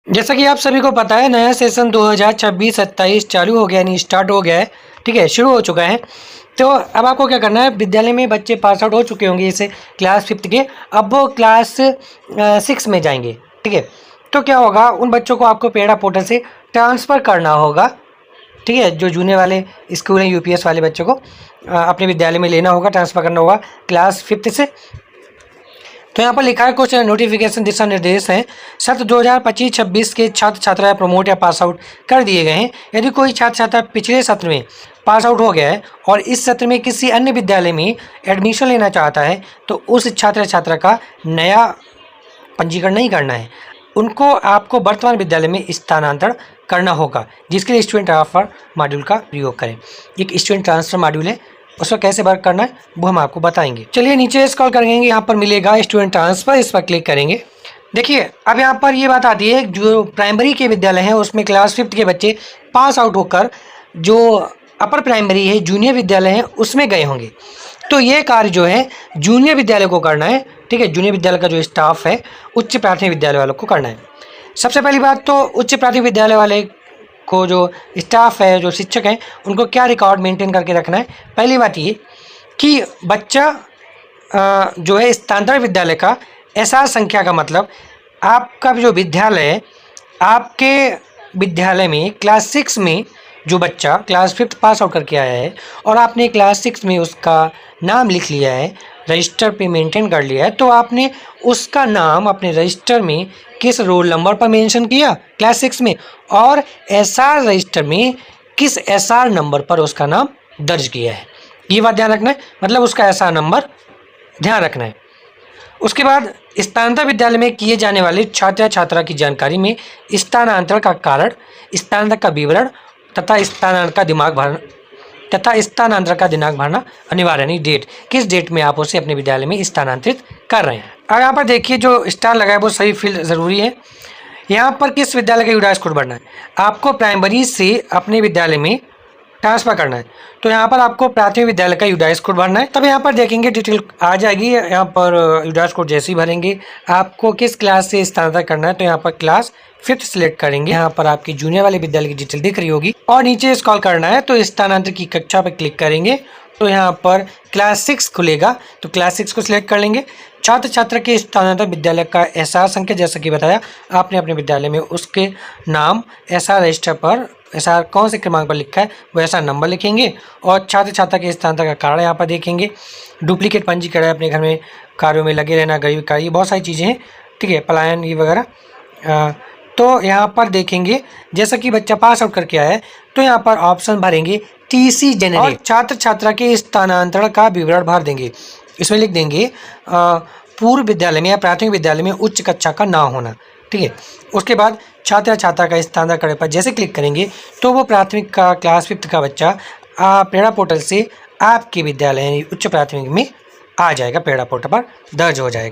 जैसा कि आप सभी को पता है, नया सेशन 2026-27 चालू हो गया, यानी स्टार्ट हो गया है। ठीक है, शुरू हो चुका है। तो अब आपको क्या करना है, विद्यालय में बच्चे पास आउट हो चुके होंगे इसे क्लास 5th के, अब वो क्लास 6 में जाएंगे। ठीक है, तो क्या होगा, उन बच्चों को आपको पेड़ा पोर्टल से ट्रांसफ़र करना होगा। ठीक है, जो जूनियर वाले स्कूल हैं, यूपीएस वाले बच्चों को अपने विद्यालय में लेना होगा, ट्रांसफ़र करना होगा क्लास 5th से। तो यहाँ पर लिखा है कुछ नोटिफिकेशन दिशा निर्देश हैं। सत्र 2025-26 के छात्र छात्राएं प्रमोट या पास आउट कर दिए गए हैं। यदि कोई छात्र छात्रा पिछले सत्र में पास आउट हो गया है और इस सत्र में किसी अन्य विद्यालय में एडमिशन लेना चाहता है, तो उस छात्र छात्रा का नया पंजीकरण नहीं करना है, उनको आपको वर्तमान विद्यालय में स्थानांतरण करना होगा, जिसके लिए स्टूडेंट ट्रांसफर मॉड्यूल का प्रयोग करें। एक स्टूडेंट ट्रांसफर मॉड्यूल है, उसको कैसे वर्क करना है वो हम आपको बताएंगे। चलिए नीचे स्क्रॉल करेंगे, यहाँ पर मिलेगा स्टूडेंट ट्रांसफर, इस पर क्लिक करेंगे। देखिए अब यहाँ पर ये बात आती है, जो प्राइमरी के विद्यालय हैं उसमें क्लास 5th के बच्चे पास आउट होकर जो अपर प्राइमरी है, जूनियर विद्यालय हैं, उसमें गए होंगे। तो ये कार्य जो है जूनियर विद्यालय को करना है। ठीक है, जूनियर विद्यालय का जो स्टाफ है उच्च प्राथमिक विद्यालय वालों को करना है। सबसे पहली बात तो उच्च प्राथमिक विद्यालय वाले को, जो स्टाफ है, जो शिक्षक हैं, उनको क्या रिकॉर्ड मेंटेन करके रखना है। पहली बात ये कि बच्चा जो है स्थानांतरण विद्यालय का एसआर संख्या का मतलब, आपका जो विद्यालय है, आपके विद्यालय में क्लास 6 में जो बच्चा क्लास 5th पास आउट करके आया है और आपने क्लास 6 में उसका नाम लिख लिया है, रजिस्टर पे मेंटेन कर लिया है, तो आपने उसका नाम अपने रजिस्टर में किस रोल नंबर पर मेंशन किया क्लास 6 में, और एसआर रजिस्टर में किस एसआर नंबर पर उसका नाम दर्ज किया है। ये बात ध्यान रखना है, मतलब उसका एसआर नंबर ध्यान रखना है। उसके बाद स्थानांतरण विद्यालय में किए जाने वाले छात्र या छात्रा की जानकारी में स्थानांतरण का कारण, स्थानांतरण का विवरण तथा स्थानांतरण का दिनांक भरना अनिवार्य, नहीं डेट, किस डेट में आप उसे अपने विद्यालय में स्थानांतरित कर रहे हैं। अब यहाँ पर देखिए जो स्टार लगा है वो सही फील्ड ज़रूरी है। यहाँ पर किस विद्यालय का यूडाइस कोड भरना है, आपको प्राइमरी से अपने विद्यालय में ट्रांसफ़र करना है, तो यहाँ पर आपको प्राथमिक विद्यालय का यूडाइस कोड भरना है। तब यहाँ पर देखेंगे डिटेल आ जाएगी। यहाँ पर यूडाइस कोड जैसे ही भरेंगे, आपको किस क्लास से स्थानांतरण करना है, तो यहाँ पर क्लास 5th सिलेक्ट करेंगे। यहाँ पर आपकी जूनियर वाले विद्यालय की डिटेल दिख रही होगी और नीचे स्क्रॉल करना है तो स्थानांतरण की कक्षा पर क्लिक करेंगे, तो यहाँ पर क्लास 6 खुलेगा, तो क्लास 6 को सिलेक्ट कर लेंगे। छात्र छात्रा के स्थानांतरण विद्यालय का एसआर संख्या, जैसा कि बताया, आपने अपने विद्यालय में उसके नाम एसआर रजिस्टर पर, एसआर कौन से क्रमांक पर लिखा है वो एसआर नंबर लिखेंगे, और छात्र छात्रा के स्थानांतरण का कारण यहाँ पर देखेंगे। डुप्लीकेट पंजीकरण, अपने घर में कार्यों में लगे रहना, गरीबी कार्य, बहुत सारी चीज़ें हैं। ठीक है, पलायन ये वगैरह। तो यहाँ पर देखेंगे जैसा कि बच्चा पास आउट करके आया है, तो यहाँ पर ऑप्शन भरेंगे टीसी जनरेट, और छात्र छात्रा के स्थानांतरण का विवरण भर देंगे। इसमें लिख देंगे पूर्व विद्यालय में या प्राथमिक विद्यालय में उच्च कक्षा का ना होना। ठीक है, उसके बाद छात्र या छात्रा का स्थानांतरण करने पर जैसे क्लिक करेंगे तो वो प्राथमिक का क्लास 5th का बच्चा प्रेरणा पोर्टल से आपके विद्यालय यानी उच्च प्राथमिक में आ जाएगा, प्रेरणा पोर्टल पर दर्ज हो जाएगा।